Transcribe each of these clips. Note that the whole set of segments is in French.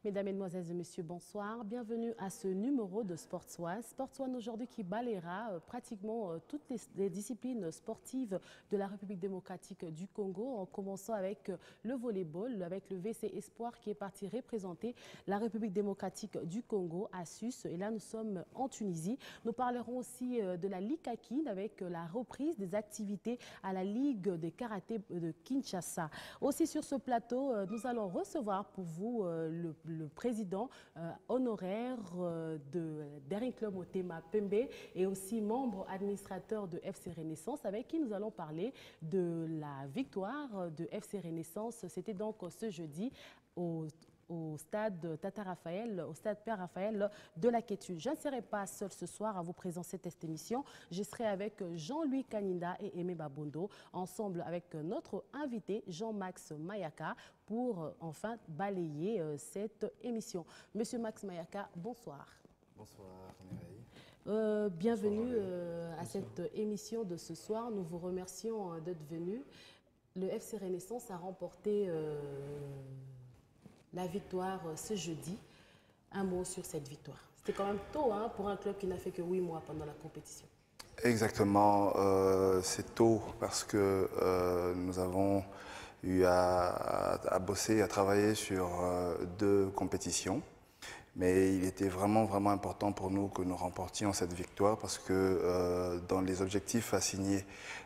Mesdames, Mesdemoiselles et Messieurs, bonsoir. Bienvenue à ce numéro de Sports One. Sports One aujourd'hui qui balayera pratiquement toutes les disciplines sportives de la République démocratique du Congo, en commençant avec le volleyball, avec le VC Espoir qui est parti représenter la République démocratique du Congo à Sus. Et là, nous sommes en Tunisie. Nous parlerons aussi de la Ligue Kakine avec la reprise des activités à la Ligue des karaté de Kinshasa. Aussi sur ce plateau, nous allons recevoir pour vous le président honoraire de Daring Club Motema Pembe et aussi membre administrateur de FC Renaissance, avec qui nous allons parler de la victoire de FC Renaissance. C'était donc ce jeudi au stade Tata Raphaël, au stade Père Raphaël de la Kétu. Je ne serai pas seule ce soir à vous présenter cette émission. Je serai avec Jean-Louis Kaninda et Aimé Babondo, ensemble avec notre invité Jean-Max Mayaka, pour enfin balayer cette émission. Monsieur Max Mayaka, bonsoir. Bonsoir Mireille. Bienvenue à cette émission de ce soir. Nous vous remercions d'être venu. Le FC Renaissance a remporté la victoire ce jeudi. Un mot sur cette victoire. C'était quand même tôt pour un club qui n'a fait que 8 mois pendant la compétition. Exactement, c'est tôt parce que nous avons eu à bosser, à travailler sur 2 compétitions. Mais il était vraiment important pour nous que nous remportions cette victoire parce que dans les objectifs assignés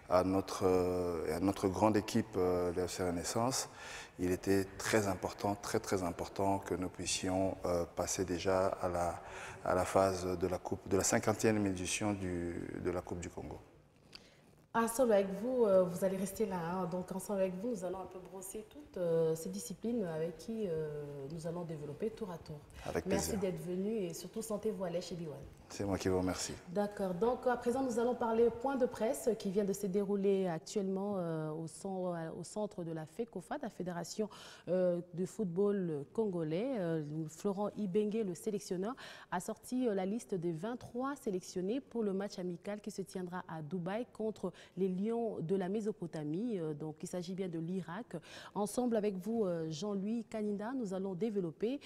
à notre grande équipe, le FC Renaissance, il était très important que nous puissions passer déjà à la phase de la 50e édition de la Coupe du Congo. Ensemble avec vous, vous allez rester là. Donc ensemble avec vous, nous allons un peu brosser toutes ces disciplines avec qui nous allons développer tour à tour. Avec plaisir. Merci d'être venu et surtout sentez-vous à l'aise chez Biwan. C'est moi qui vous remercie. D'accord. Donc à présent, nous allons parler point de presse qui vient de se dérouler actuellement au centre de la FECOFA, la Fédération de football congolais. Florent Ibengue, le sélectionneur, a sorti la liste des 23 sélectionnés pour le match amical qui se tiendra à Dubaï contre les Lions de la Mésopotamie. Donc il s'agit bien de l'Irak. Ensemble avec vous, Jean-Louis Kaninda, nous allons développer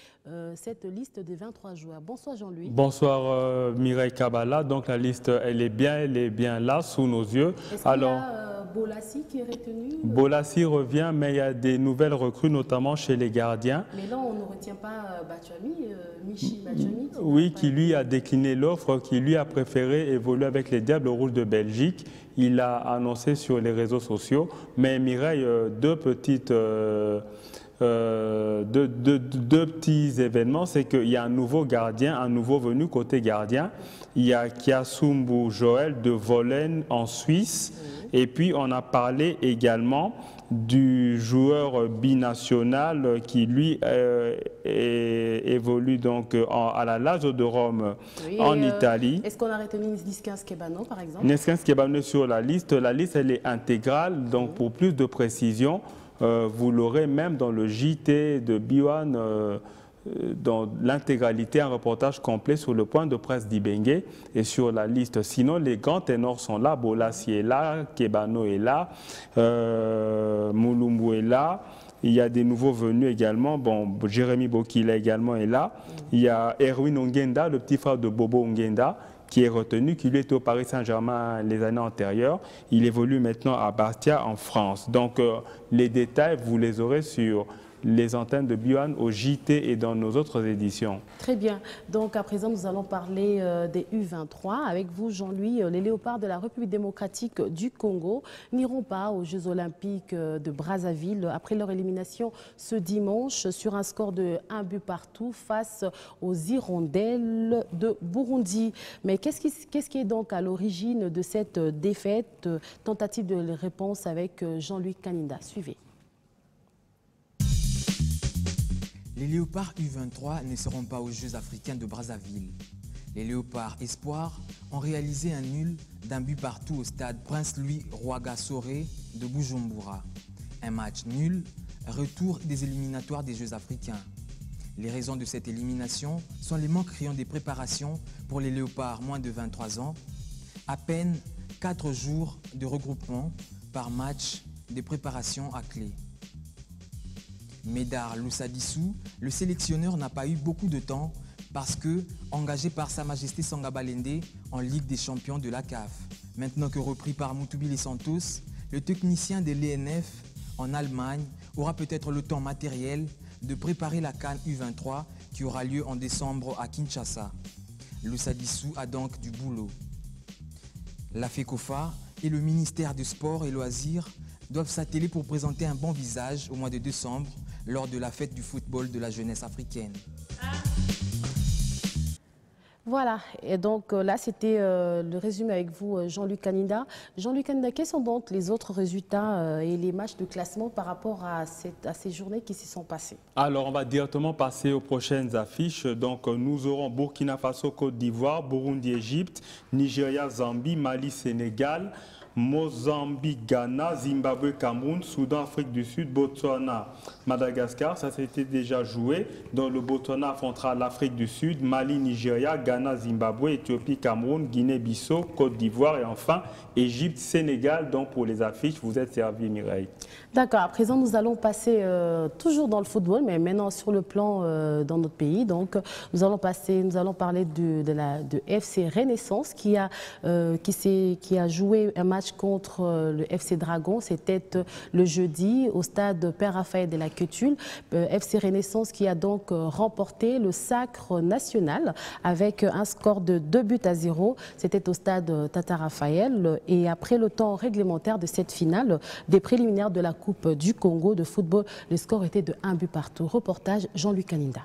cette liste des 23 joueurs. Bonsoir Jean-Louis. Bonsoir Mireille Kabala. Donc la liste, elle est bien là, sous nos yeux. Est-ce qu'il y a Bolassi qui est retenu? Bolassi revient, mais il y a des nouvelles recrues, notamment chez les gardiens. Mais là, on ne retient pas Bachami, Michi Bachami. Oui, qui lui a décliné l'offre, qui lui a préféré évoluer avec les Diables Rouges de Belgique. Il a annoncé sur les réseaux sociaux. Mais Mireille, deux petits événements, c'est qu'il y a un nouveau gardien, un nouveau venu côté gardien. Il y a Kiasumbu Joël de Volen en Suisse. Et puis on a parlé également du joueur binational qui lui évolue donc à la Lazio de Rome, oui, en Italie. Est-ce qu'on a retenu Neskin Skebano par exemple? Neskin Skebano sur la liste. La liste elle est intégrale, donc pour plus de précision, vous l'aurez même dans le JT de Biwan, dans l'intégralité, un reportage complet sur le point de presse d'Ibengue et sur la liste. Sinon, les grands ténors sont là. Bolassi est là, Kebano est là, Moulumbu est là. Il y a des nouveaux venus également. Bon, Jérémy Bokila également est là. Il y a Erwin Ongenda, le petit frère de Bobo Ongenda, qui est retenu, qui lui était au Paris Saint-Germain les années antérieures. Il évolue maintenant à Bastia en France. Donc, les détails, vous les aurez sur les antennes de Biwan au JT et dans nos autres éditions. Très bien. Donc à présent, nous allons parler des U23. Avec vous, Jean-Louis, les léopards de la République démocratique du Congo n'iront pas aux Jeux olympiques de Brazzaville après leur élimination ce dimanche sur un score de 1 but partout face aux Hirondelles de Burundi. Mais qu'est-ce qui est donc à l'origine de cette défaite? Tentative de réponse avec Jean-Louis Kaninda. Suivez. Les léopards U23 ne seront pas aux Jeux africains de Brazzaville. Les léopards Espoir ont réalisé un nul d'un but partout au stade Prince-Louis Rwagasore de Bujumbura. Un match nul, retour des éliminatoires des Jeux africains. Les raisons de cette élimination sont les manques criants des préparations pour les léopards moins de 23 ans, à peine 4 jours de regroupement par match de préparation à clé. Médard Loussadissou, le sélectionneur n'a pas eu beaucoup de temps parce que, engagé par Sa Majesté Sanga Balende en Ligue des champions de la CAF. Maintenant que repris par Moutoubili Santos, le technicien de l'ENF en Allemagne aura peut-être le temps matériel de préparer la CAN U23 qui aura lieu en décembre à Kinshasa. Loussadissou a donc du boulot. La FECOFA et le ministère du Sport et Loisirs doivent s'atteler pour présenter un bon visage au mois de décembre lors de la fête du football de la jeunesse africaine. Voilà, et donc là c'était le résumé avec vous Jean-Luc Kaninda. Jean-Luc Kaninda, quels sont donc les autres résultats et les matchs de classement par rapport à ces journées qui s'y sont passées? Alors on va directement passer aux prochaines affiches. Donc nous aurons Burkina Faso, Côte d'Ivoire, Burundi, Égypte, Nigeria, Zambie, Mali, Sénégal, Mozambique, Ghana, Zimbabwe, Cameroun, Soudan, Afrique du Sud, Botswana, Madagascar. Ça s'était déjà joué. Donc le Botswana affrontera l'Afrique du Sud, Mali, Nigeria, Ghana, Zimbabwe, Éthiopie, Cameroun, Guinée-Bissau, Côte d'Ivoire et enfin Égypte, Sénégal. Donc pour les affiches, vous êtes servi, Mireille. D'accord, à présent nous allons passer toujours dans le football, mais maintenant sur le plan dans notre pays. Donc nous allons parler de FC Renaissance qui a joué un match contre le FC Dragon. C'était le jeudi au stade Père Raphaël de la Queutule. FC Renaissance qui a donc remporté le sacre national avec un score de 2-0. C'était au stade Tata Raphaël. Et après le temps réglementaire de cette finale, des préliminaires de la Coupe du Congo de football, le score était de 1-partout. Reportage Jean-Luc Kaninda.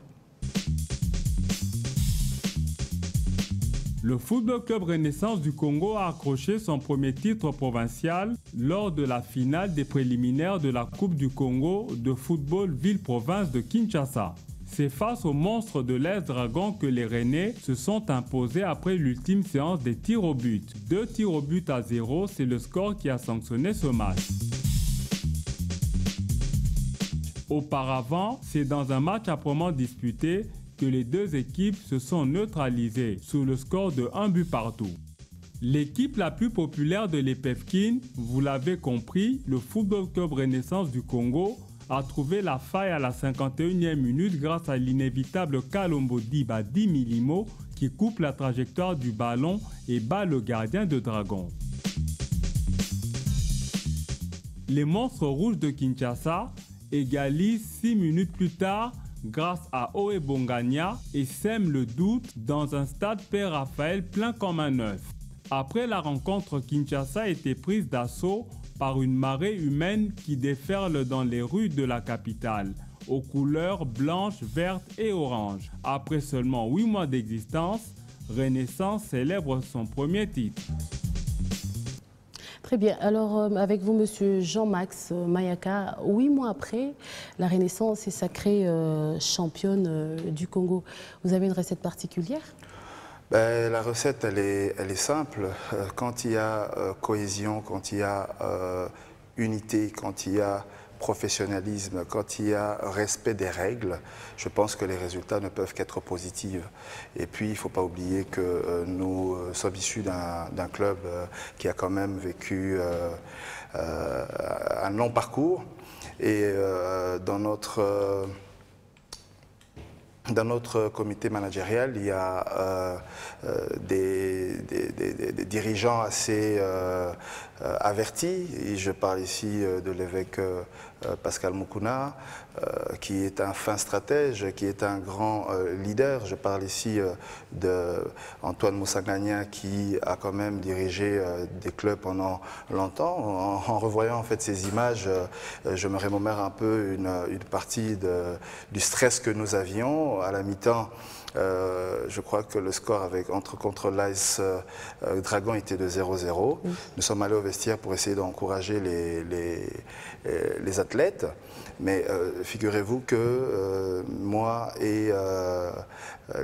Le Football Club Renaissance du Congo a accroché son premier titre provincial lors de la finale des préliminaires de la Coupe du Congo de football ville-province de Kinshasa. C'est face aux monstres de l'Est Dragon que les Rennais se sont imposés après l'ultime séance des tirs au but. 2 tirs au but à 0, c'est le score qui a sanctionné ce match. Auparavant, c'est dans un match âprement disputé que les deux équipes se sont neutralisées sous le score de 1-partout. L'équipe la plus populaire de l'EPFKIN, vous l'avez compris, le Football Club Renaissance du Congo, a trouvé la faille à la 51e minute grâce à l'inévitable Kalombo Diba Dimilimo qui coupe la trajectoire du ballon et bat le gardien de Dragon. Les monstres rouges de Kinshasa égalisent 6 minutes plus tard grâce à Oe Bongania et sème le doute dans un stade Père Raphaël plein comme un œuf. Après la rencontre, Kinshasa était prise d'assaut par une marée humaine qui déferle dans les rues de la capitale, aux couleurs blanches, vertes et oranges. Après seulement 8 mois d'existence, Renaissance célèbre son premier titre. Très bien. Alors, avec vous, monsieur Jean-Max Mayaka, 8 mois après, la Renaissance est sacrée championne du Congo. Vous avez une recette particulière? La recette, elle est simple. Quand il y a cohésion, quand il y a unité, quand il y a professionnalisme, quand il y a respect des règles, je pense que les résultats ne peuvent qu'être positifs. Et puis, il ne faut pas oublier que nous sommes issus d'un club qui a quand même vécu un long parcours. Et dans notre comité managérial, il y a des dirigeants assez avertis. Et je parle ici de l'évêque Pascal Mukuna, qui est un fin stratège, qui est un grand leader. Je parle ici d'Antoine Moussangagna, qui a quand même dirigé des clubs pendant longtemps. En revoyant en fait ces images, je me remémore un peu une partie du stress que nous avions. À la mi-temps, je crois que le score contre l'AS Dragon était de 0-0. Oui. Nous sommes allés au vestiaire pour essayer d'encourager les athlètes. Mais figurez-vous que moi et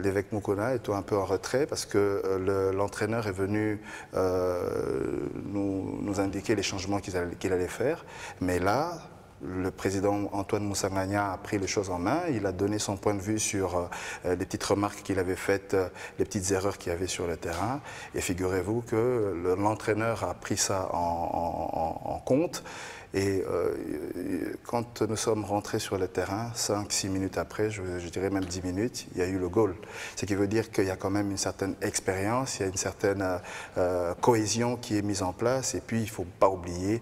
l'évêque Mukuna étions un peu en retrait parce que l'entraîneur est venu nous indiquer les changements qu'il allait faire. Mais là, le président Antoine Moussangagna a pris les choses en main. Il a donné son point de vue sur les petites remarques qu'il avait faites, les petites erreurs qu'il y avait sur le terrain. Et figurez-vous que l'entraîneur a pris ça en compte. Et quand nous sommes rentrés sur le terrain, 5-6 minutes après, je dirais même 10 minutes, il y a eu le goal. Ce qui veut dire qu'il y a quand même une certaine expérience, il y a une certaine cohésion qui est mise en place. Et puis, il ne faut pas oublier,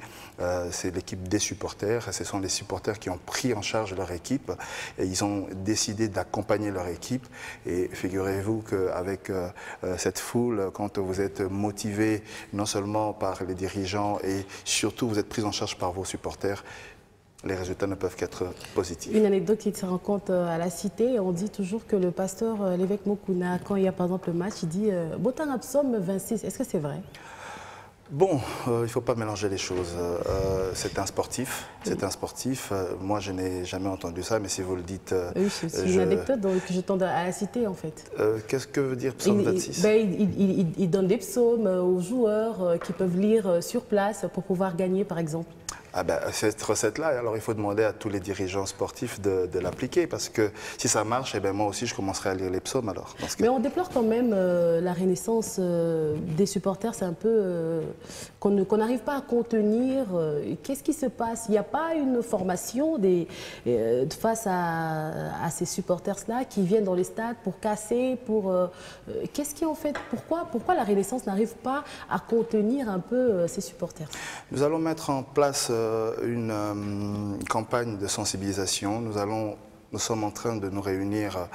c'est l'équipe des supporters. Ce sont les supporters qui ont pris en charge leur équipe et ils ont décidé d'accompagner leur équipe. Et figurez-vous qu'avec cette foule, quand vous êtes motivé non seulement par les dirigeants et surtout vous êtes pris en charge par vos supporters, les résultats ne peuvent qu'être positifs. Une anecdote qui se rencontre à la Cité, on dit toujours que le pasteur, l'évêque Mokuna, quand il y a par exemple le match, il dit « Botan Absom 26 ». Est-ce que c'est vrai? Bon, il ne faut pas mélanger les choses. C'est un sportif. C'est un sportif. Moi, je n'ai jamais entendu ça, mais si vous le dites... oui, c'est une anecdote que j'entends à la Cité, en fait. Qu'est-ce que veut dire psaume 26? Il donne des psaumes aux joueurs qui peuvent lire sur place pour pouvoir gagner, par exemple. Ah ben, cette recette-là, alors il faut demander à tous les dirigeants sportifs de l'appliquer parce que si ça marche, eh ben, moi aussi je commencerai à lire les psaumes alors. Mais on déplore quand même la renaissance des supporters, c'est un peu qu'on n'arrive pas à contenir. Qu'est-ce qui se passe? Il n'y a pas une formation face à ces supporters-là qui viennent dans les stades pour casser, qu'est-ce qui en fait? Pourquoi la renaissance n'arrive pas à contenir un peu ces supporters? Nous allons mettre en place une campagne de sensibilisation. Nous sommes en train de nous réunir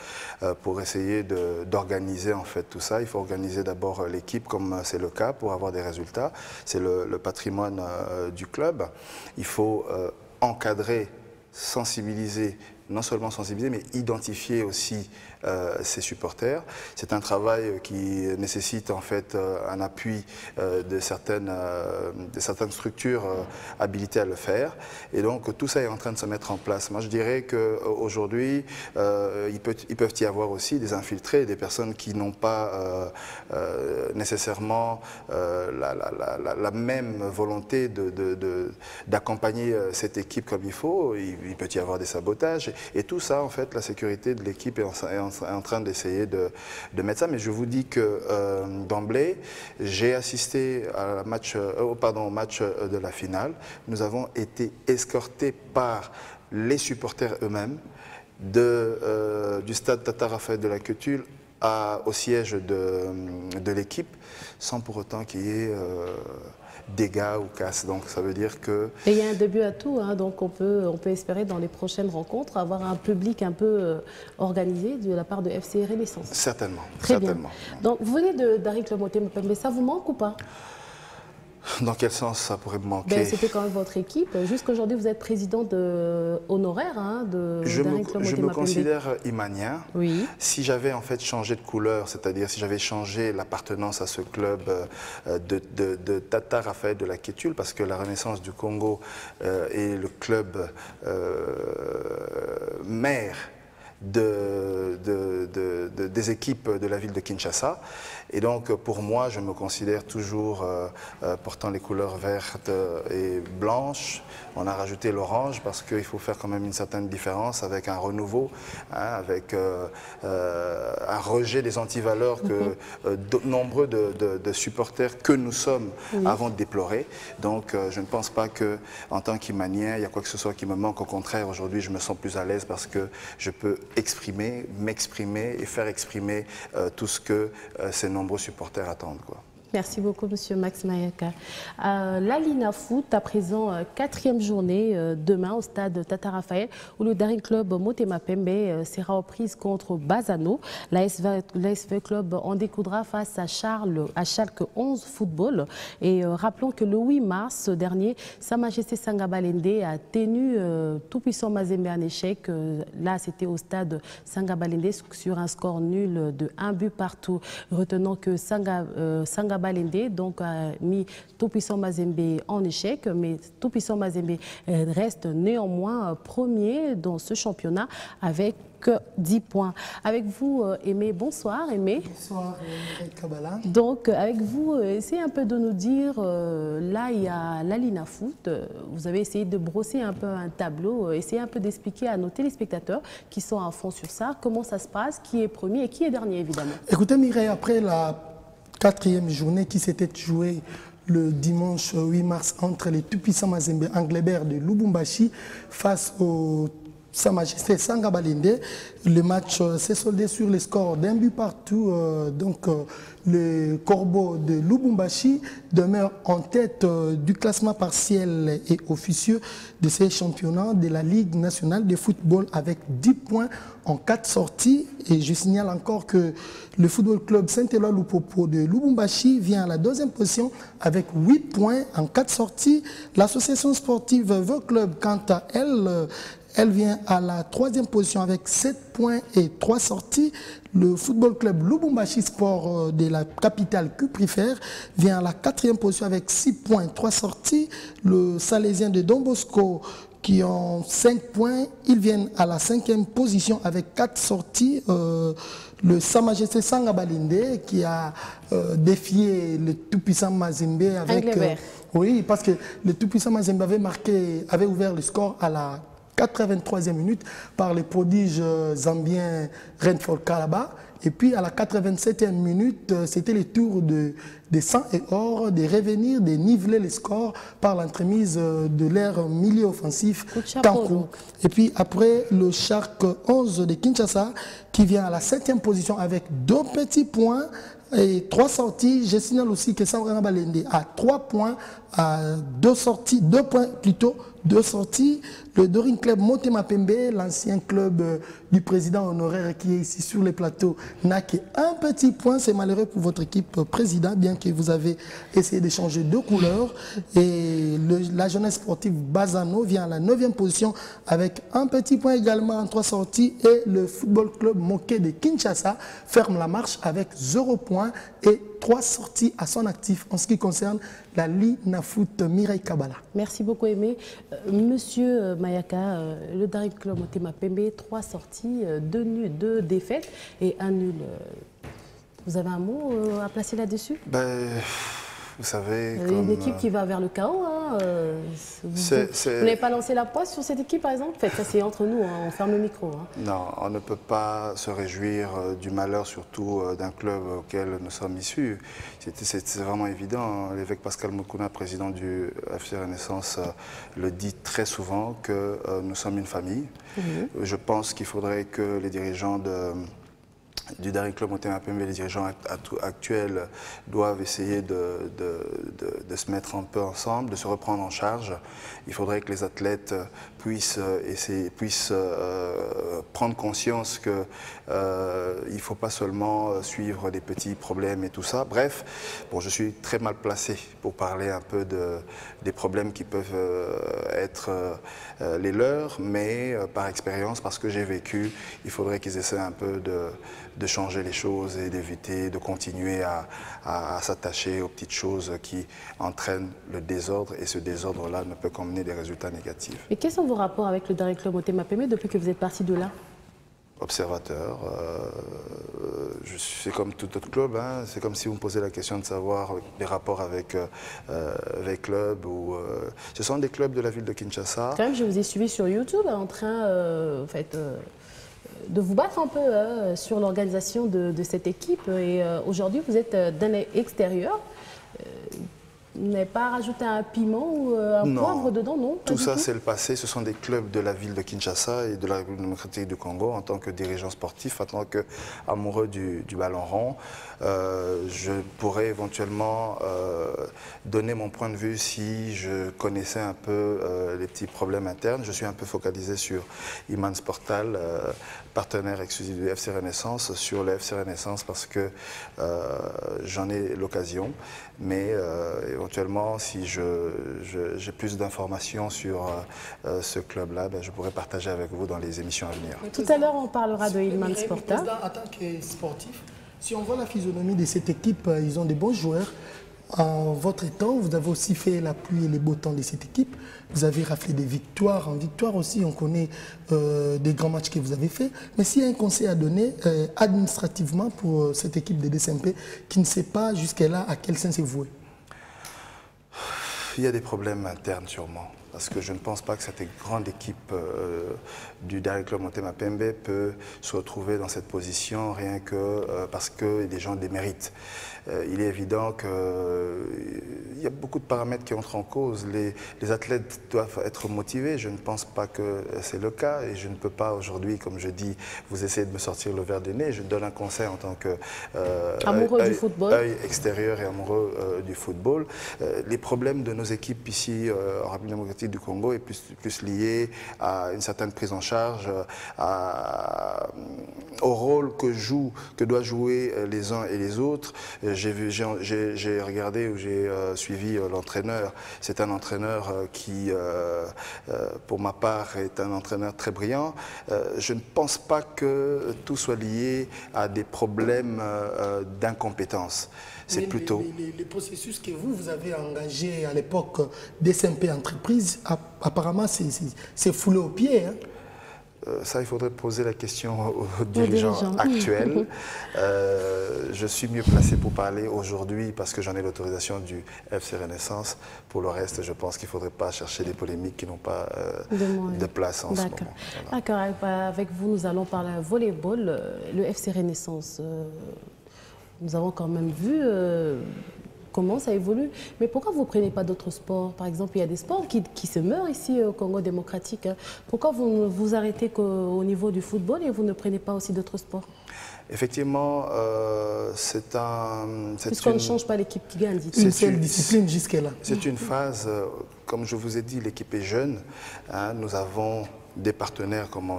pour essayer d'organiser en fait tout ça. Il faut organiser d'abord l'équipe comme c'est le cas pour avoir des résultats. C'est le patrimoine du club. Il faut encadrer, sensibiliser, non seulement sensibiliser, mais identifier aussi ses supporters. C'est un travail qui nécessite en fait un appui de certaines structures habilitées à le faire. Et donc tout ça est en train de se mettre en place. Moi je dirais qu'aujourd'hui, il peuvent y avoir aussi des infiltrés, des personnes qui n'ont pas nécessairement la même volonté d'accompagner cette équipe comme il faut. Il peut y avoir des sabotages. Et tout ça, en fait, la sécurité de l'équipe est en train d'essayer de mettre ça. Mais je vous dis que d'emblée, j'ai assisté au match de la finale. Nous avons été escortés par les supporters eux-mêmes du stade Tata Raphaël de la Queutule au siège de l'équipe, sans pour autant qu'il y ait dégâts ou casses. Donc ça veut dire que... Et il y a un début à tout, hein, donc on peut espérer dans les prochaines rencontres avoir un public un peu organisé de la part de FC Renaissance. Certainement. Très certainement. Bien. Donc vous venez d'Aric Le Motema Pembe, ça vous manque ou pas? Dans quel sens ça pourrait me manquer? C'était quand même votre équipe. Jusqu'aujourd'hui, vous êtes président honoraire Je me considère imanien. Oui. Si j'avais en fait changé de couleur, c'est-à-dire si j'avais changé l'appartenance à ce club de Tata Raphaël de la Queutule, parce que la Renaissance du Congo est le club mère des équipes de la ville de Kinshasa. Et donc, pour moi, je me considère toujours portant les couleurs vertes et blanches. On a rajouté l'orange parce qu'il faut faire quand même une certaine différence avec un renouveau, hein, avec un rejet des antivaleurs que nombreux de supporters que nous sommes avons déploré. Donc, je ne pense pas qu'en tant qu'Imanien, il y a quoi que ce soit qui me manque. Au contraire, aujourd'hui, je me sens plus à l'aise parce que je peux m'exprimer et faire exprimer tout ce que ces nombreux supporters attendent, quoi. Merci beaucoup, Monsieur Max Mayaka. La Lina Foot, à présent, 4e journée demain au stade Tata Raphaël, où le Daring Club Motema Pembe sera aux prises contre Bazano. L'ASV Club en découdra face à Schalke 11 Football. Et rappelons que le 8 mars dernier, Sa Majesté Sangabalende a tenu tout-puissant Mazembe en échec. Là, c'était au stade Sangabalende sur un score nul de 1 but partout. Retenons que Sangabalende Balende, donc a mis Tout-Puissant Mazembe en échec, mais Tout-Puissant Mazembe reste néanmoins premier dans ce championnat avec 10 points. Avec vous, Aimé, bonsoir Aimé. Bonsoir, Kabbalah. Donc, avec vous, essayez un peu de nous dire, là, il y a l'Alina Foot. Vous avez essayé de brosser un peu un tableau, essayez un peu d'expliquer à nos téléspectateurs qui sont à fond sur ça, comment ça se passe, qui est premier et qui est dernier, évidemment. Écoutez, Mireille, après la 4e journée qui s'était jouée le dimanche 8 mars entre les Tout-Puissants Mazembe Anglebert de Lubumbashi face au Sa Majesté Sanga Balende, le match s'est soldé sur les scores d'un but partout. Le Corbeau de Lubumbashi demeure en tête du classement partiel et officieux de ces championnats de la Ligue nationale de football avec 10 points en 4 sorties. Et je signale encore que le football club Saint-Éloi Lupopo de Lubumbashi vient à la 2e position avec 8 points en 4 sorties. L'association sportive Veu Club, quant à elle, elle vient à la 3e position avec 7 points et 3 sorties. Le football club Lubumbashi Sport de la capitale Cuprifère vient à la 4e position avec 6 points et 3 sorties. Le Salésien de Don Bosco qui ont 5 points, ils viennent à la 5e position avec 4 sorties. Le Sa Majesté Sanga Balende qui a défié le tout-puissant Mazembe avec... oui, parce que le tout-puissant Mazembe avait ouvert le score à la 83e minute par le prodige zambien Renford Kalaba. Et puis à la 87e minute, c'était le tour de Sang et Or de revenir, de niveler les scores par l'entremise de leur milieu offensif Kankou. Et puis après, le Shark 11 de Kinshasa qui vient à la 7e position avec 2 petits points et 3 sorties. Je signale aussi que Sanga Balende a 3 points, à 2 sorties, 2 points plutôt, 2 sorties. Le Dorin Club Motema Pembe, l'ancien club du président honoraire qui est ici sur les plateaux, n'a qu'un petit point. C'est malheureux pour votre équipe président, bien que vous avez essayé de changer de couleur. Et la jeunesse sportive Bazano vient à la 9e position avec un petit point également en 3 sorties. Et le football club Moké de Kinshasa ferme la marche avec 0 points et 3 sorties à son actif en ce qui concerne la Lina Foot. Mireille Kabbalah. Merci beaucoup Aimé. Monsieur Mayaka, le Daring Club Motema Pembe, 3 sorties, 2 nuls, 2 défaites et 1 nul. Vous avez un mot à placer là-dessus? Vous savez, une équipe qui va vers le chaos. Hein, vous n'avez pas lancé la poisse sur cette équipe, par exemple? En fait, ça, c'est entre nous, hein, on ferme le micro. Hein. Non, on ne peut pas se réjouir du malheur, surtout d'un club auquel nous sommes issus. C'est vraiment évident. Hein. L'évêque Pascal Mukuna, président du FC Renaissance, le dit très souvent que nous sommes une famille. Je pense qu'il faudrait que les dirigeants du Daring Club Motema Pembe, les dirigeants actuels doivent essayer de se mettre un peu ensemble, de se reprendre en charge. Il faudrait que les athlètes puissent prendre conscience qu'il ne faut pas seulement suivre des petits problèmes et tout ça. Bref, bon, je suis très mal placé pour parler un peu des problèmes qui peuvent être les leurs, mais par expérience, parce que j'ai vécu, il faudrait qu'ils essaient un peu de changer les choses et d'éviter de continuer à s'attacher aux petites choses qui entraînent le désordre, et ce désordre-là ne peut qu'emmener des résultats négatifs. Et quels sont vos rapports avec le Daring Club Motema Pembe depuis que vous êtes parti de là? Observateur, c'est comme tout autre club, hein. C'est comme si vous me posez la question de savoir les rapports avec clubs. Ce sont des clubs de la ville de Kinshasa. Quand même, je vous ai suivi sur YouTube en train de vous battre un peu sur l'organisation de cette équipe. Et aujourd'hui, vous êtes d'un extérieur. Vous n'avez pas rajouté un piment ou un poivre dedans, non? Tout ça, c'est le passé. Ce sont des clubs de la ville de Kinshasa et de la République démocratique du Congo. En tant que dirigeant sportif, en tant qu'amoureux du ballon rond, je pourrais éventuellement donner mon point de vue si je connaissais un peu les petits problèmes internes. Je suis un peu focalisé sur Iman Sportal, partenaire exclusif du FC Renaissance, sur le FC Renaissance parce que j'en ai l'occasion. Mais éventuellement, si j'ai plus d'informations sur ce club-là, je pourrais partager avec vous dans les émissions à venir. Tout à l'heure, on parlera de Ilman Sporta. En tant que sportif, Si on voit la physionomie de cette équipe, ils ont des bons joueurs. En votre temps, vous avez aussi fait la pluie et les beaux temps de cette équipe. Vous avez raflé des victoires. En victoire aussi, on connaît des grands matchs que vous avez faits. Mais s'il y a un conseil à donner administrativement pour cette équipe de DSMP qui ne sait pas jusqu'à-là à quel sens c'est voué? Il y a des problèmes internes sûrement. Parce que je ne pense pas que cette grande équipe du Daring Club Motema Pembe peut se retrouver dans cette position rien que parce que les gens déméritent. Il est évident qu'il y a beaucoup de paramètres qui entrent en cause. Les athlètes doivent être motivés. Je ne pense pas que c'est le cas et je ne peux pas aujourd'hui, comme je dis, vous essayer de me sortir le verre du nez. Je donne un conseil en tant que amoureux du football, œil extérieur et amoureux du football. Les problèmes de nos équipes ici en République démocratique du Congo est plus lié à une certaine prise en charge, au rôle que doivent jouer les uns et les autres. J'ai regardé ou j'ai suivi l'entraîneur. C'est un entraîneur qui, pour ma part, est un entraîneur très brillant. Je ne pense pas que tout soit lié à des problèmes d'incompétence. C'est plutôt... Les processus que vous avez engagés à l'époque DSMP Entreprise, apparemment, c'est foulé aux pieds. Hein? Ça, il faudrait poser la question aux dirigeants actuels. Je suis mieux placé pour parler aujourd'hui parce que j'en ai l'autorisation du FC Renaissance. Pour le reste, je pense qu'il ne faudrait pas chercher des polémiques qui n'ont pas de place en ce moment. D'accord. Avec vous, nous allons parler volleyball. Le FC Renaissance, nous avons quand même vu comment ça évolue. Mais pourquoi vous ne prenez pas d'autres sports? Par exemple, il y a des sports qui se meurent ici au Congo démocratique. Pourquoi vous ne vous arrêtez qu'au niveau du football et vous ne prenez pas aussi d'autres sports? Effectivement, c'est un... Puisqu'on ne change pas l'équipe qui gagne. Une seule discipline jusque-là. C'est une phase, comme je vous ai dit, l'équipe est jeune. Hein, nous avons des partenaires, comme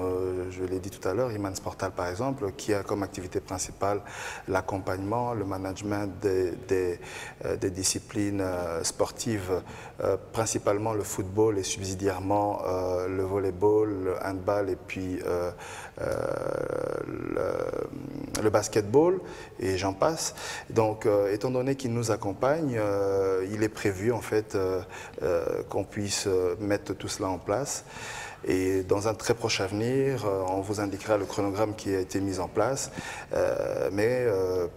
je l'ai dit tout à l'heure, Iman Sportal par exemple, qui a comme activité principale l'accompagnement, le management des disciplines sportives, principalement le football et subsidiairement le volleyball, le handball et puis le basketball et j'en passe. Donc, étant donné qu'il nous accompagne, il est prévu en fait qu'on puisse mettre tout cela en place. Et dans un très proche avenir, on vous indiquera le chronogramme qui a été mis en place. Mais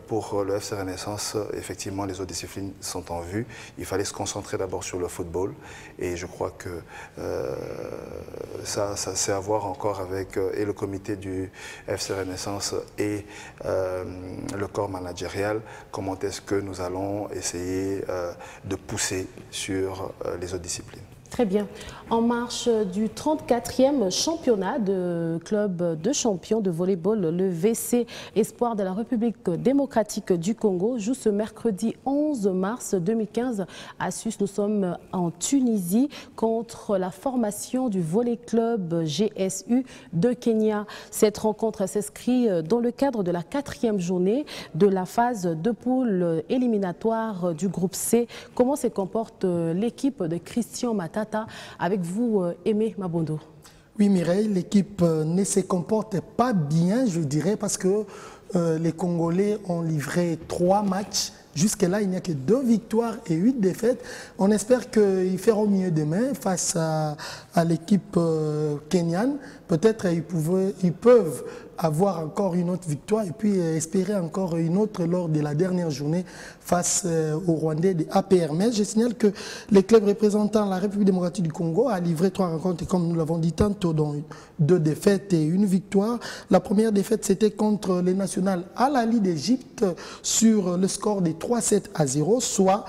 pour le FC Renaissance, effectivement, les autres disciplines sont en vue. Il fallait se concentrer d'abord sur le football. Et je crois que ça c'est à voir encore avec et le comité du FC Renaissance et le corps managérial. Comment est-ce que nous allons essayer de pousser sur les autres disciplines. Très bien. En marche du 34e championnat de club de champions de volleyball, le VC Espoir de la République démocratique du Congo joue ce mercredi 11 mars 2015 à Sus. Nous sommes en Tunisie contre la formation du volley club GSU de Kenya. Cette rencontre s'inscrit dans le cadre de la 4e journée de la phase de poule éliminatoire du groupe C. Comment se comporte l'équipe de Christian Matata? Avec vous, Aimé Mabondo. Oui, Mireille, l'équipe ne se comporte pas bien, je dirais, parce que les Congolais ont livré 3 matchs. Jusque-là, il n'y a que 2 victoires et 8 défaites. On espère qu'ils feront mieux demain face à l'équipe kenyane. Peut-être ils peuvent avoir encore une autre victoire et puis espérer encore une autre lors de la dernière journée face aux Rwandais de APR. Mais je signale que les clubs représentant la République démocratique du Congo a livré 3 rencontres et comme nous l'avons dit tantôt, dont 2 défaites et 1 victoire. La première défaite, c'était contre les nationales Al Ahly d'Égypte sur le score de 3-7 à 0, soit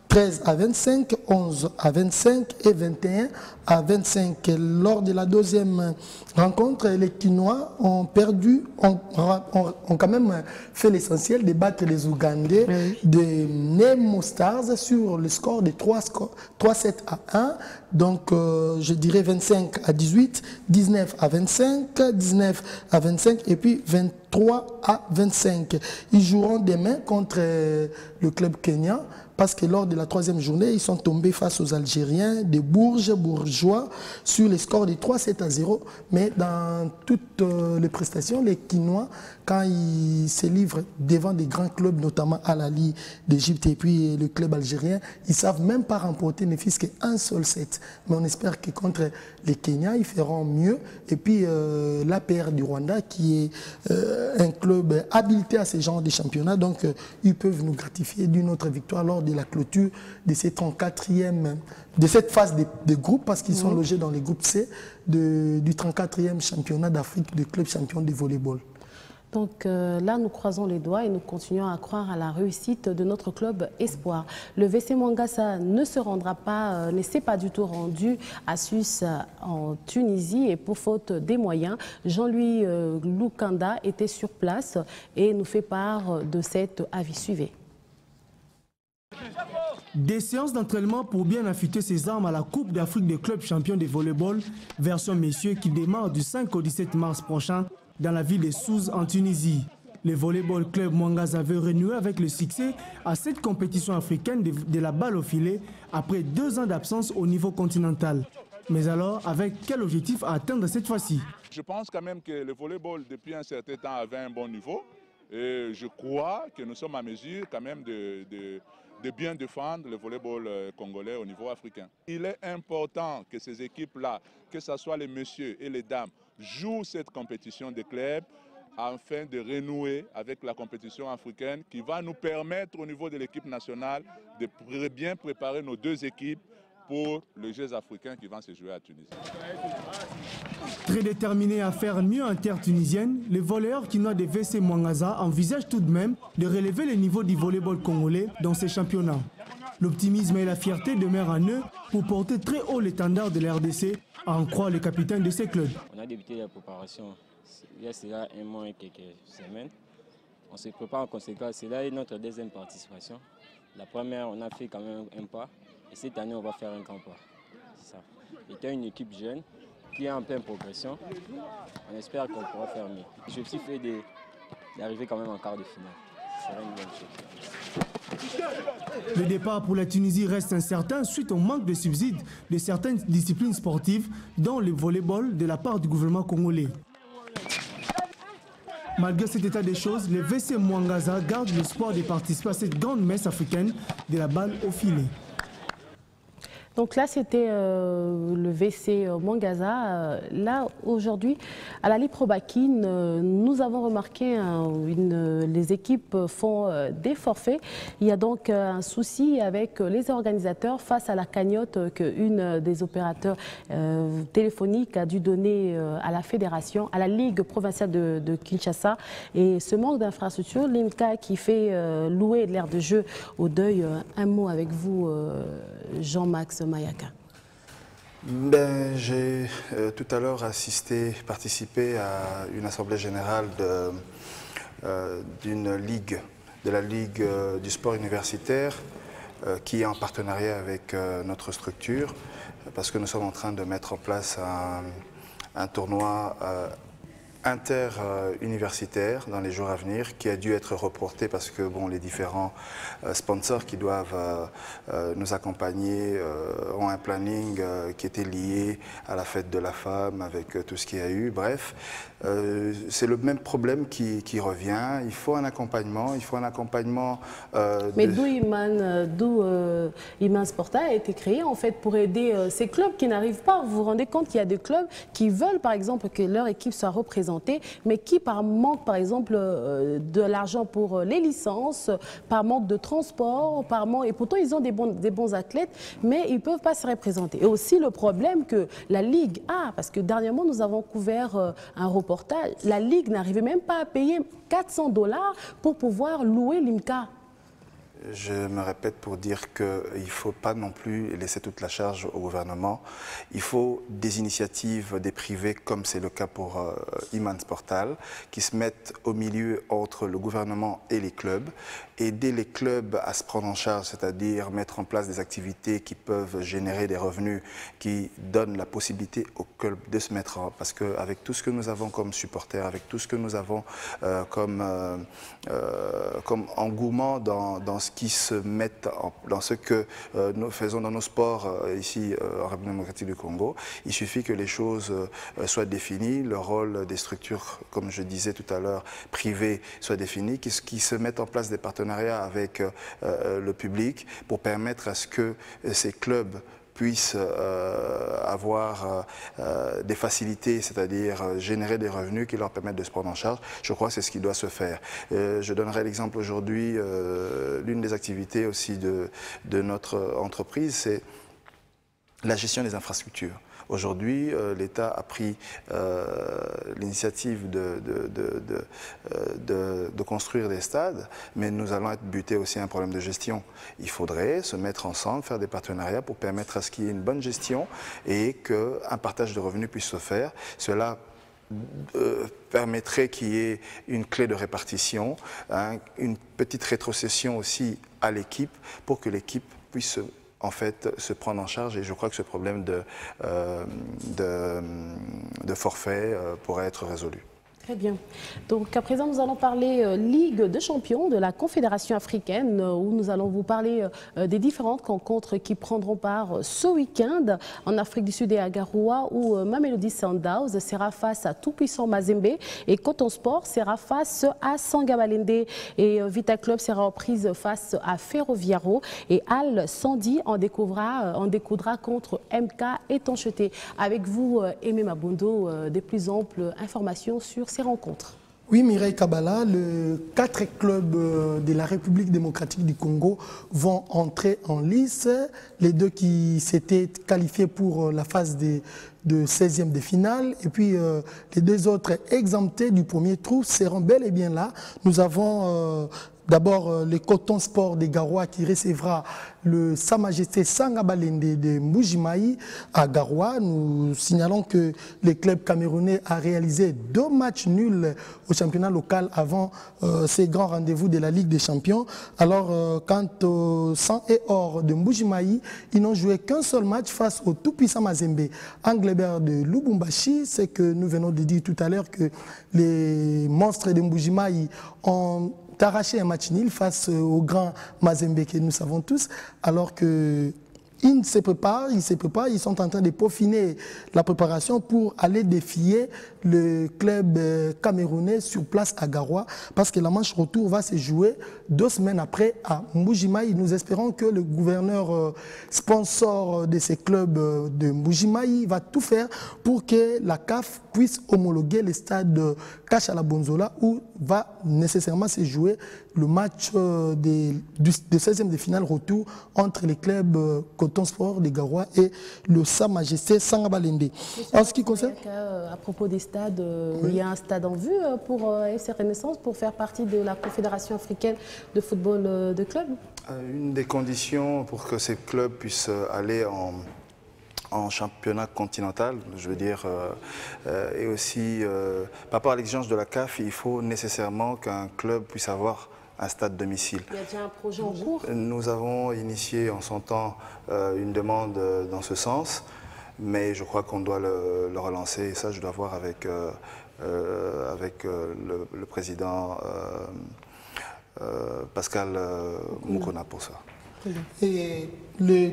13 à 25, 11 à 25 et 21 à 25. Lors de la deuxième rencontre, les Quinois ont perdu, ont quand même fait l'essentiel de battre les Ougandais de Nemo Stars sur le score de 3-7 à 1. Donc, je dirais 25 à 18, 19 à 25, 19 à 25 et puis 23 23-25. Ils joueront demain contre le club kenyan parce que lors de la 3e journée, ils sont tombés face aux Algériens de Bourges-Bourgeois sur les scores de 3-7-0. Mais dans toutes les prestations, les Kinois, quand ils se livrent devant des grands clubs, notamment Al Ahly d'Égypte et puis le club algérien, ils ne savent même pas remporter ne fût-ce qu'un seul set. Mais on espère que contre les Kenyans, ils feront mieux. Et puis l'APR du Rwanda, qui est un club habilité à ce genre de championnat, donc ils peuvent nous gratifier d'une autre victoire lors de la clôture de ces 34e, de cette phase de groupe, parce qu'ils sont logés dans les groupes C du 34e championnat d'Afrique de clubs champions de volleyball. Donc là, nous croisons les doigts et nous continuons à croire à la réussite de notre club Espoir. Le VC Mwangasa ne se rendra pas, ne s'est pas du tout rendu à Sus en Tunisie et pour faute des moyens, Jean-Louis Loukanda était sur place et nous fait part de cet avis. Suivez. Des séances d'entraînement pour bien affûter ses armes à la Coupe d'Afrique des clubs champions de volleyball, version messieurs qui démarre du 5 au 17 mars prochain dans la ville de Sousse en Tunisie. Le volleyball club Mwangasa veut renouer avec le succès à cette compétition africaine de la balle au filet après 2 ans d'absence au niveau continental. Mais alors, avec quel objectif à atteindre cette fois-ci? Je pense quand même que le volleyball depuis un certain temps avait un bon niveau et je crois que nous sommes à mesure quand même de bien défendre le volleyball congolais au niveau africain. Il est important que ces équipes-là, que ce soit les messieurs et les dames, jouent cette compétition de clubs afin de renouer avec la compétition africaine qui va nous permettre au niveau de l'équipe nationale de bien préparer nos 2 équipes pour les Jeux africains qui vont se jouer à Tunisie. Très déterminé à faire mieux en terre tunisienne, les volleyeurs kinois de VC Mwangasa envisagent tout de même de relever le niveau du volleyball congolais dans ces championnats. L'optimisme et la fierté demeurent en eux pour porter très haut l'étendard de la RDC, à en croire le capitaine de ces clubs. On a débuté la préparation il y a cela 1 mois et quelques semaines. On se prépare en conséquence. C'est là notre 2e participation. La première, on a fait quand même un pas. Et cette année, on va faire un grand pas. C'est ça. C'était une équipe jeune qui est en pleine progression. On espère qu'on pourra faire mieux. L'objectif est d'arriver quand même en quart de finale. Ce serait une bonne chose. Le départ pour la Tunisie reste incertain suite au manque de subsides de certaines disciplines sportives, dont le volleyball de la part du gouvernement congolais. Malgré cet état des choses, le VC Mwangasa garde l'espoir de participer à cette grande messe africaine de la balle au filet. Donc là, c'était le VC Mwangasa. Là, aujourd'hui, à la Ligue Pro Bakine, nous avons remarqué les équipes font des forfaits. Il y a donc un souci avec les organisateurs face à la cagnotte qu'une des opérateurs téléphoniques a dû donner à la fédération, à la Ligue provinciale de Kinshasa. Et ce manque d'infrastructure, l'INCA qui fait louer l'aire de jeu au deuil. Un mot avec vous, Jean-Max Mayaka. J'ai tout à l'heure participé à une assemblée générale d'une ligue, de la Ligue du sport universitaire, qui est en partenariat avec notre structure, parce que nous sommes en train de mettre en place un tournoi inter-universitaire dans les jours à venir qui a dû être reporté parce que bon, les différents sponsors qui doivent nous accompagner ont un planning qui était lié à la fête de la femme avec tout ce qu'il y a eu. Bref, c'est le même problème qui revient. Il faut un accompagnement, Mais d'où Iman Sporta a été créé en fait pour aider ces clubs qui n'arrivent pas. Vous vous rendez compte qu'il y a des clubs qui veulent par exemple que leur équipe soit représentée, mais qui par manque par exemple de l'argent pour les licences, par manque de transport, et pourtant ils ont des bons athlètes, mais ils ne peuvent pas se représenter. Et aussi le problème que la Ligue a, parce que dernièrement nous avons couvert un reportage, la Ligue n'arrivait même pas à payer $400 pour pouvoir louer l'IMCA. Je me répète pour dire qu'il ne faut pas non plus laisser toute la charge au gouvernement. Il faut des initiatives des privés, comme c'est le cas pour Iman Sportal, qui se mettent au milieu entre le gouvernement et les clubs, aider les clubs à se prendre en charge, c'est-à-dire mettre en place des activités qui peuvent générer des revenus, qui donnent la possibilité aux clubs de se mettre en... Parce qu'avec tout ce que nous avons comme supporters, avec tout ce que nous avons comme engouement dans ce qui se met dans ce que nous faisons dans nos sports ici en République démocratique du Congo, il suffit que les choses soient définies, le rôle des structures, comme je disais tout à l'heure, privées soit défini, qui se mettent en place des partenariats avec le public pour permettre à ce que ces clubs puissent avoir des facilités, c'est-à-dire générer des revenus qui leur permettent de se prendre en charge. Je crois que c'est ce qui doit se faire. Je donnerai l'exemple aujourd'hui, l'une des activités aussi de notre entreprise, c'est la gestion des infrastructures. Aujourd'hui, l'État a pris l'initiative de construire des stades, mais nous allons être butés aussi à un problème de gestion. Il faudrait se mettre ensemble, faire des partenariats pour permettre à ce qu'il y ait une bonne gestion et qu'un partage de revenus puisse se faire. Cela permettrait qu'il y ait une clé de répartition, une petite rétrocession aussi à l'équipe pour que l'équipe puisse en fait se prendre en charge, et je crois que ce problème de forfait pourrait être résolu. Très bien. Donc à présent, nous allons parler Ligue de champions de la Confédération africaine, où nous allons vous parler des différentes rencontres qui prendront part ce week-end en Afrique du Sud et à Garoua, où Mamelodi Sundowns sera face à tout-puissant Mazembe et Coton Sport sera face à Sangabalende, et Vita Club sera en prise face à Ferroviaro, et Al Sandi en découdra contre MK et Toncheté. Avec vous, Aimé Mabondo, des plus amples informations sur ces rencontres. Oui, Mireille Kabala, les 4 clubs de la République démocratique du Congo vont entrer en lice. Les 2 qui s'étaient qualifiés pour la phase de 16e de finale, et puis les 2 autres exemptés du premier trou seront bel et bien là. Nous avons d'abord le Coton Sport de Garoua qui recevra le Sa Majesté Sangabalende de Mbujimayi à Garoua. Nous signalons que le club camerounais a réalisé 2 matchs nuls au championnat local avant ces grands rendez-vous de la Ligue des Champions. Alors, quant au Sang et Or de Mbujimayi, ils n'ont joué qu'un seul match face au tout-puissant Mazembe Anglebert de Lubumbashi. C'est que nous venons de dire tout à l'heure que les monstres de Mbujimayi ont arraché un match nul face au grand Mazembe que nous savons tous, alors que ils se préparent, ils sont en train de peaufiner la préparation pour aller défier le club camerounais sur place à Garoua, parce que la manche retour va se jouer 2 semaines après à Mbujimayi. Nous espérons que le gouverneur sponsor de ces clubs de Mbujimayi va tout faire pour que la CAF puisse homologuer le stade de Kashala Bonzola, où va nécessairement se jouer le match de 16e de finale retour entre les clubs Coton Sport de Garoua et le Sa Majesté Sangabalende. En ce qui concerne... À propos des stades, oui. Il y a un stade en vue pour FC Renaissance pour faire partie de la Confédération africaine de football de clubs. Une des conditions pour que ces clubs puissent aller en championnat continental, je veux dire, et aussi par rapport à l'exigence de la CAF, il faut nécessairement qu'un club puisse avoir un stade domicile. Il y a déjà un projet en cours. Nous avons initié en son temps une demande dans ce sens, mais je crois qu'on doit le relancer, et ça je dois voir avec le président Pascal Moukona pour ça. Et le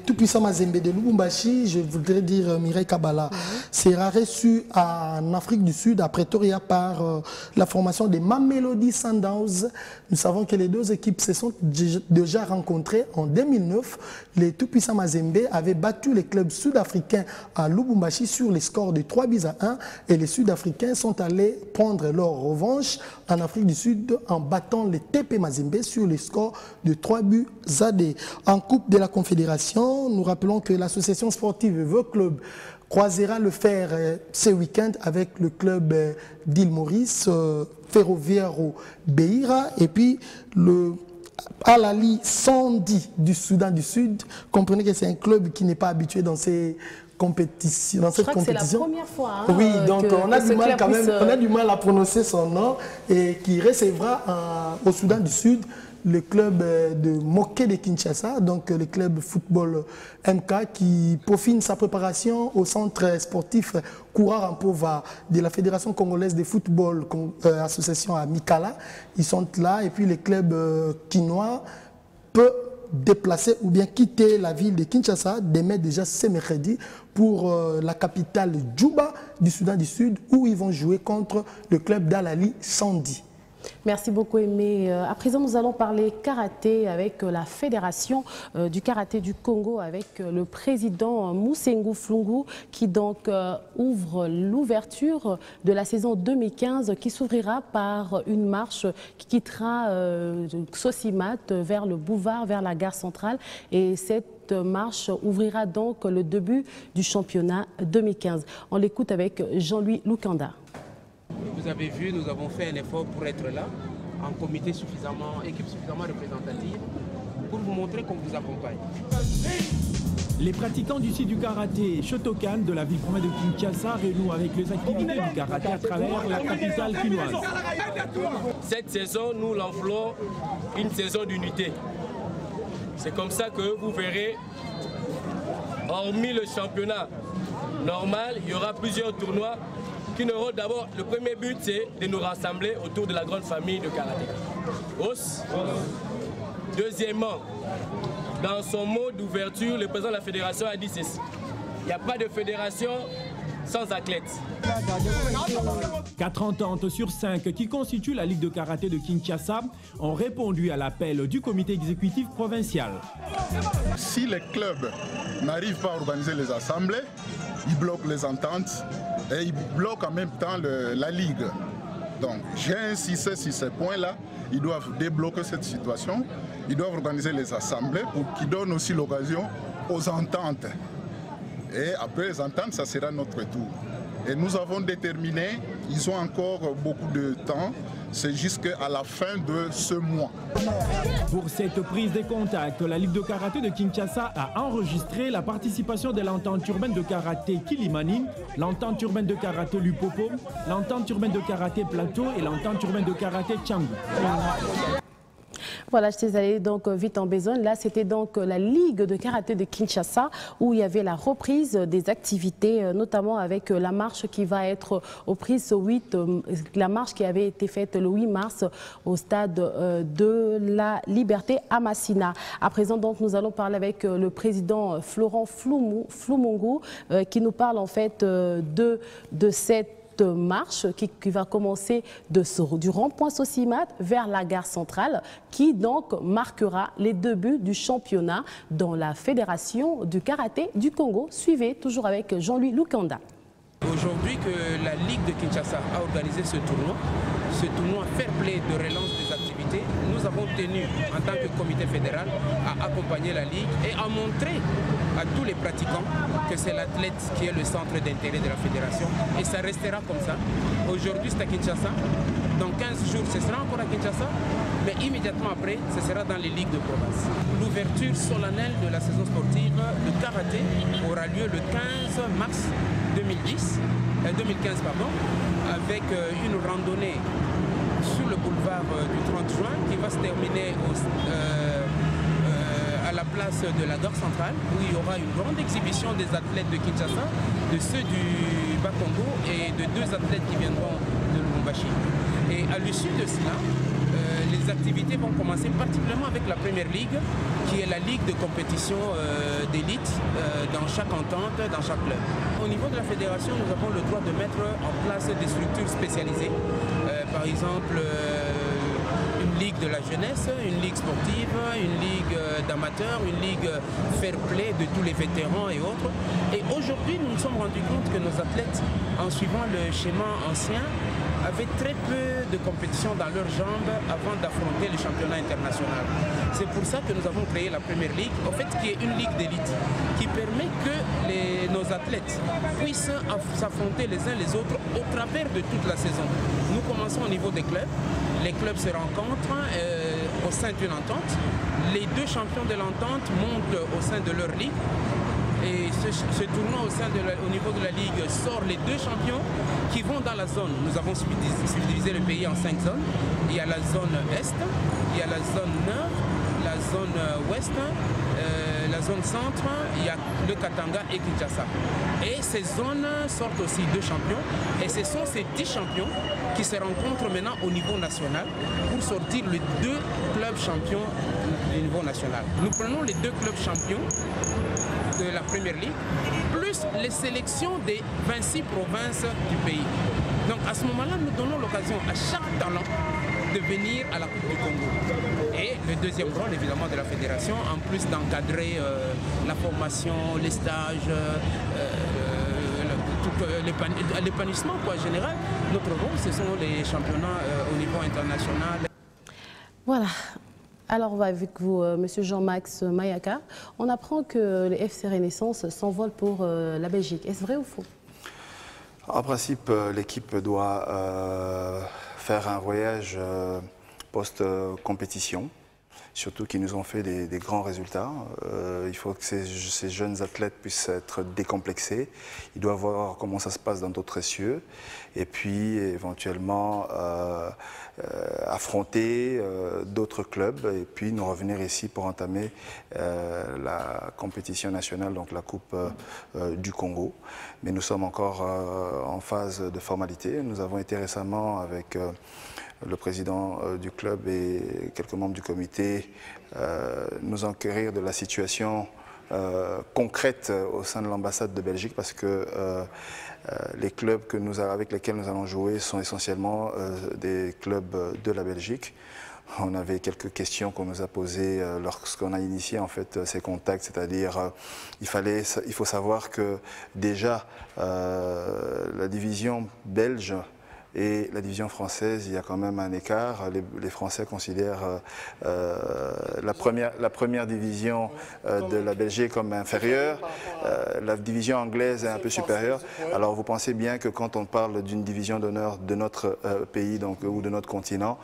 tout-puissant Mazembe de Lubumbashi, je voudrais dire Mireille Kabala, sera reçu en Afrique du Sud, à Pretoria, par la formation de Mamelodi Sundowns. Nous savons que les 2 équipes se sont déjà rencontrées en 2009. Les tout-puissants Mazembe avaient battu les clubs sud-africains à Lubumbashi sur les scores de 3-1, et les Sud-Africains sont allés prendre leur revanche en Afrique du Sud en battant les TP Mazembe sur les scores de 3-2. En Coupe de la Confédération, nous rappelons que l'association sportive Vaux Club croisera le fer ce week-end avec le club d'Île Maurice, Ferroviario Beira, et puis le Al-Ali 110 du Soudan du Sud. Comprenez que c'est un club qui n'est pas habitué dans ces compétitions. Dans cette compétition. C'est la première fois. Hein, oui, donc on a du mal quand même, on a du mal à prononcer son nom, et qui recevra au Soudan du Sud le club de Moké de Kinshasa, donc le club football MK, qui peaufine sa préparation au centre sportif Koura Rampova de la Fédération congolaise de football, association à Mikala. Ils sont là, et puis le club quinois peut déplacer ou bien quitter la ville de Kinshasa demain, déjà ce mercredi, pour la capitale Djouba du Soudan du Sud, où ils vont jouer contre le club d'Al-Ali 110. Merci beaucoup, Aimé. À présent, nous allons parler karaté avec la Fédération du karaté du Congo, avec le président Moussengu Flungu, qui donc ouvre l'ouverture de la saison 2015, qui s'ouvrira par une marche qui quittera Sosimat vers le boulevard, vers la gare centrale. Et cette marche ouvrira donc le début du championnat 2015. On l'écoute avec Jean-Louis Lukanda. Vous avez vu, nous avons fait un effort pour être là, en comité équipe suffisamment représentative, pour vous montrer qu'on vous accompagne. Les pratiquants du site du karaté Shotokan de la ville-province de Kinshasa renouent avec les activités du karaté à travers la capitale quinoise. Cette saison, nous l'envoulons une saison d'unité. C'est comme ça que vous verrez, hormis le championnat normal, il y aura plusieurs tournois qui n'auront d'abord, le premier but, c'est de nous rassembler autour de la grande famille de karaté. Deuxièmement, dans son mot d'ouverture, le président de la fédération a dit ceci: il n'y a pas de fédération sans athlètes. 4 ententes sur 5 qui constituent la Ligue de karaté de Kinshasa ont répondu à l'appel du comité exécutif provincial. Si les clubs n'arrivent pas à organiser les assemblées, ils bloquent les ententes et ils bloquent en même temps la Ligue. Donc j'ai insisté sur ces points-là. Ils doivent débloquer cette situation. Ils doivent organiser les assemblées pour qu'ils donnent aussi l'occasion aux ententes. Et après les ententes, ça sera notre tour. Et nous avons déterminé, ils ont encore beaucoup de temps, c'est jusqu'à la fin de ce mois. Pour cette prise de contact, la Ligue de karaté de Kinshasa a enregistré la participation de l'entente urbaine de karaté Kilimani, l'entente urbaine de karaté Lupopo, l'entente urbaine de karaté Plateau et l'entente urbaine de karaté Tchangu. Voilà, je suis allée donc vite en besogne. Là, c'était donc la Ligue de karaté de Kinshasa où il y avait la reprise des activités, notamment avec la marche qui va être aux prises au 8, la marche qui avait été faite le 8 mars au stade de la Liberté à Massina. À présent, donc, nous allons parler avec le président Florent Flumungu qui nous parle en fait de cette marche qui va commencer du rond-point Sosimat vers la gare centrale, qui donc marquera les débuts du championnat dans la Fédération du karaté du Congo. Suivez toujours avec Jean-Louis Lukanda. Aujourd'hui que la Ligue de Kinshasa a organisé ce tournoi fair play de relance des activités, nous avons tenu en tant que comité fédéral à accompagner la Ligue et à montrer à tous les pratiquants que c'est l'athlète qui est le centre d'intérêt de la fédération, et ça restera comme ça. Aujourd'hui c'est à Kinshasa, dans 15 jours ce sera encore à Kinshasa, mais immédiatement après ce sera dans les ligues de province. L'ouverture solennelle de la saison sportive de karaté aura lieu le 15 mars 2015 avec une randonnée sur le boulevard du 30 juin qui va se terminer à la place de la gare centrale, où il y aura une grande exhibition des athlètes de Kinshasa, de ceux du Bas-Congo et de 2 athlètes qui viendront de Lubumbashi. Et à l'issue de cela, les activités vont commencer particulièrement avec la première ligue, qui est la ligue de compétition d'élite dans chaque entente, dans chaque club. Au niveau de la fédération, nous avons le droit de mettre en place des structures spécialisées. Par exemple, une ligue de la jeunesse, une ligue sportive, une ligue d'amateurs, une ligue fair play de tous les vétérans et autres. Et aujourd'hui, nous nous sommes rendus compte que nos athlètes, en suivant le schéma ancien, avaient très peu de compétitions dans leurs jambes avant d'affronter le championnat international. C'est pour ça que nous avons créé la Première Ligue, en fait qui est une ligue d'élite, qui permet que nos athlètes puissent s'affronter les uns les autres au travers de toute la saison. Nous commençons au niveau des clubs, les clubs se rencontrent au sein d'une entente, les deux champions de l'entente montent au sein de leur ligue. Et ce tournoi au niveau de la Ligue sort les deux champions qui vont dans la zone. Nous avons subdivisé le pays en 5 zones. Il y a la zone Est, il y a la zone Nord, la zone Ouest, la zone Centre, il y a le Katanga et Kinshasa. Et ces zones sortent aussi 2 champions. Et ce sont ces 10 champions qui se rencontrent maintenant au niveau national pour sortir les 2 clubs champions du niveau national. Nous prenons les 2 clubs champions de la Première Ligue, plus les sélections des 26 provinces du pays. Donc à ce moment-là, nous donnons l'occasion à chaque talent de venir à la Coupe du Congo. Et le deuxième rôle, évidemment, de la fédération, en plus d'encadrer la formation, les stages, l'épanouissement général, notre rôle, ce sont les championnats au niveau international. Voilà. Alors, on va avec vous, M. Jean-Max Mayaka. On apprend que le FC Renaissance s'envole pour la Belgique. Est-ce vrai ou faux? En principe, l'équipe doit faire un voyage post-compétition, surtout qu'ils nous ont fait des grands résultats. Il faut que ces jeunes athlètes puissent être décomplexés. Ils doivent voir comment ça se passe dans d'autres cieux. Et puis, éventuellement, affronter d'autres clubs et puis nous revenir ici pour entamer la compétition nationale, donc la Coupe du Congo. Mais nous sommes encore en phase de formalité. Nous avons été récemment avec le président du club et quelques membres du comité nous enquérir de la situation concrète au sein de l'ambassade de Belgique parce que les clubs avec lesquels nous allons jouer sont essentiellement des clubs de la Belgique. On avait quelques questions qu'on nous a posées lorsqu'on a initié en fait ces contacts, c'est-à-dire il faut savoir que déjà la division belge et la division française, il y a quand même un écart. Les Français considèrent la première division de la Belgique comme inférieure. La division anglaise est un peu supérieure. Alors vous pensez bien que quand on parle d'une division d'honneur de notre pays ou de notre continent,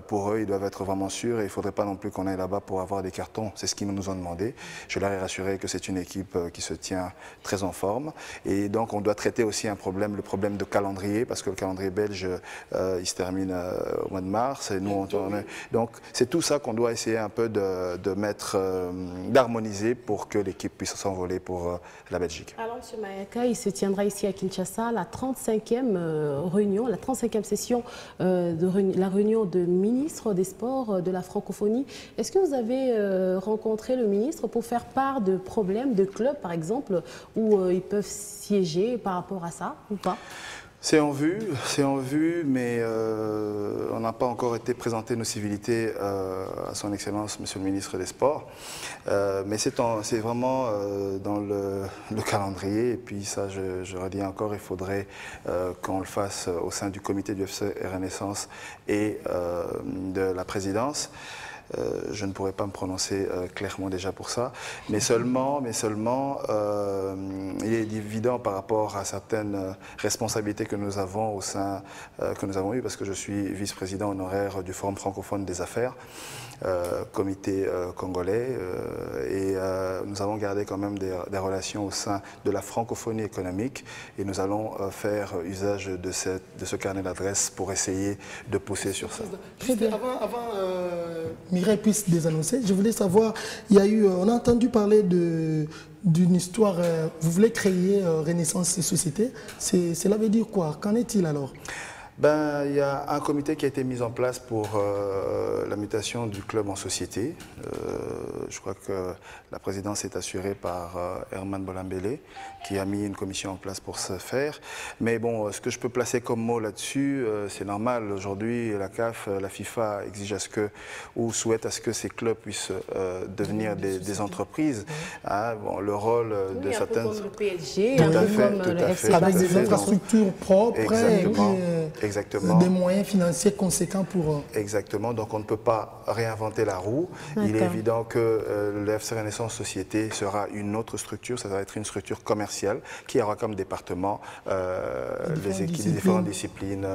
pour eux, ils doivent être vraiment sûrs et il ne faudrait pas non plus qu'on aille là-bas pour avoir des cartons. C'est ce qu'ils nous ont demandé. Je leur ai rassuré que c'est une équipe qui se tient très en forme. Et donc on doit traiter aussi le problème de calendrier, parce que le calendrier belge il se termine au mois de mars et nous donc c'est tout ça qu'on doit essayer un peu de mettre, d'harmoniser pour que l'équipe puisse s'envoler pour la Belgique. Alors M. Mayaka, il se tiendra ici à Kinshasa la 35e réunion, la 35e session de la réunion de ministres des Sports de la francophonie. Est-ce que vous avez rencontré le ministre pour faire part de problèmes de clubs par exemple où ils peuvent siéger par rapport à ça ou pas? C'est en vue, mais on n'a pas encore été présenté nos civilités à son Excellence, Monsieur le Ministre des Sports. Mais c'est vraiment dans le calendrier. Et puis ça, je redis encore, il faudrait qu'on le fasse au sein du comité du FC Renaissance et de la présidence. Je ne pourrais pas me prononcer clairement déjà pour ça, mais seulement il est évident par rapport à certaines responsabilités que nous avons que nous avons eues, parce que je suis vice-président honoraire du Forum francophone des affaires, comité congolais, et nous avons gardé quand même des relations au sein de la francophonie économique, et nous allons faire usage de ce carnet d'adresses pour essayer de pousser sur ça. Très bien. Avant Mireille puisse désannoncer, je voulais savoir, on a entendu parler d'une histoire, vous voulez créer Renaissance Société, cela veut dire quoi? Qu'en est-il alors? Il y a un comité qui a été mis en place pour la mutation du club en société. Je crois que la présidence est assurée par Herman Bolambele, qui a mis une commission en place pour ce faire. Mais bon, ce que je peux placer comme mot là-dessus, c'est normal. Aujourd'hui, la CAF, la FIFA exige ou souhaite à ce que ces clubs puissent devenir des entreprises. Hein, bon, le rôle de certaines... Un peu comme le PSG, tout un à peu fait, comme le FC avec des infrastructures propres. Exactement. Exactement. des moyens financiers conséquents pour... Exactement, donc on ne peut pas réinventer la roue. Il est évident que le FC Renaissance Société sera une autre structure, ça va être une structure commerciale qui aura comme département les différentes disciplines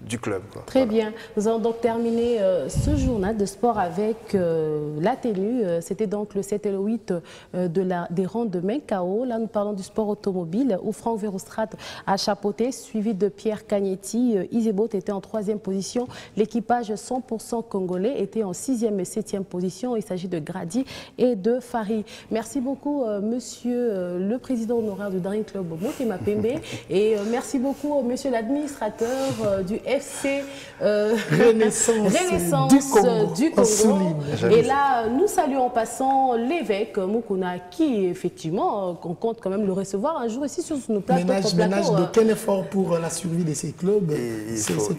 du club. Quoi. Très bien. Nous allons donc terminer ce journal de sport avec la tenue. C'était donc le 7 et le 8 des rangs de Menkao. Là, nous parlons du sport automobile où Franck Verostrat a chapeauté, suivi de Pierre Cagnetti. Isebot était en 3e position. L'équipage 100% congolais était en 6e et 7e position. Il s'agit de Grady et de Fari. Merci beaucoup, monsieur le président honoraire du Daring Club Motema Pembe. Et merci beaucoup, monsieur l'administrateur du FC Renaissance du Congo. Et là, nous saluons en passant l'évêque Mukuna qui, effectivement, on compte quand même le recevoir un jour ici sur nos plateaux. Ménage de quel effort pour la survie de ces clubs.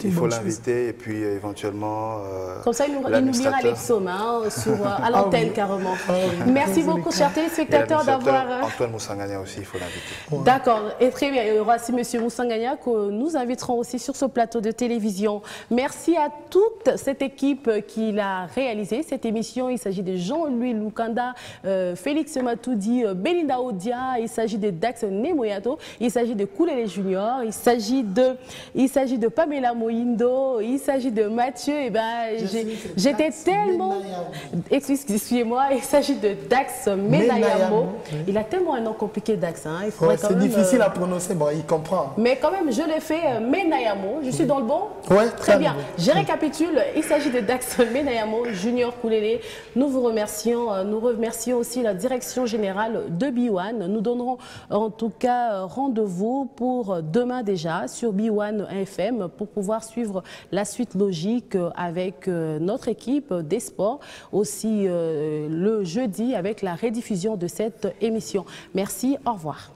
Il faut l'inviter et puis éventuellement... Comme ça, il nous lira les psaumes à l'antenne carrément. Merci beaucoup, chers téléspectateurs, d'avoir... Antoine Moussangania aussi, il faut l'inviter. D'accord. Et très bien, il y aura aussi M. Moussangania que nous inviterons aussi sur ce plateau de télévision. Merci à toute cette équipe qui l'a réalisé, cette émission. Il s'agit de Jean-Louis Lukanda, Félix Matoudi, Belinda Odia, il s'agit de Dax Nemoyato, il s'agit de Koulele Junior, il s'agit de Pamela Moindo, il s'agit de Mathieu. Et ben, j'étais tellement... Excusez-moi, il s'agit de Dax Menayamo. Il a tellement un nom compliqué, Dax. Hein. C'est difficile à prononcer, bon, il comprend. Mais quand même, je l'ai fait Menayamo. Je suis dans le bon? Oui, très bien. Je récapitule. Il s'agit de Dax Menayamo, Junior Koulele. Nous vous remercions. Nous remercions aussi la direction générale de B1. Nous donnerons en tout cas rendez-vous pour demain déjà sur B1 FM pour pouvoir suivre la suite logique avec notre équipe des sports. Aussi le jeudi avec la rediffusion de cette émission. Merci, au revoir.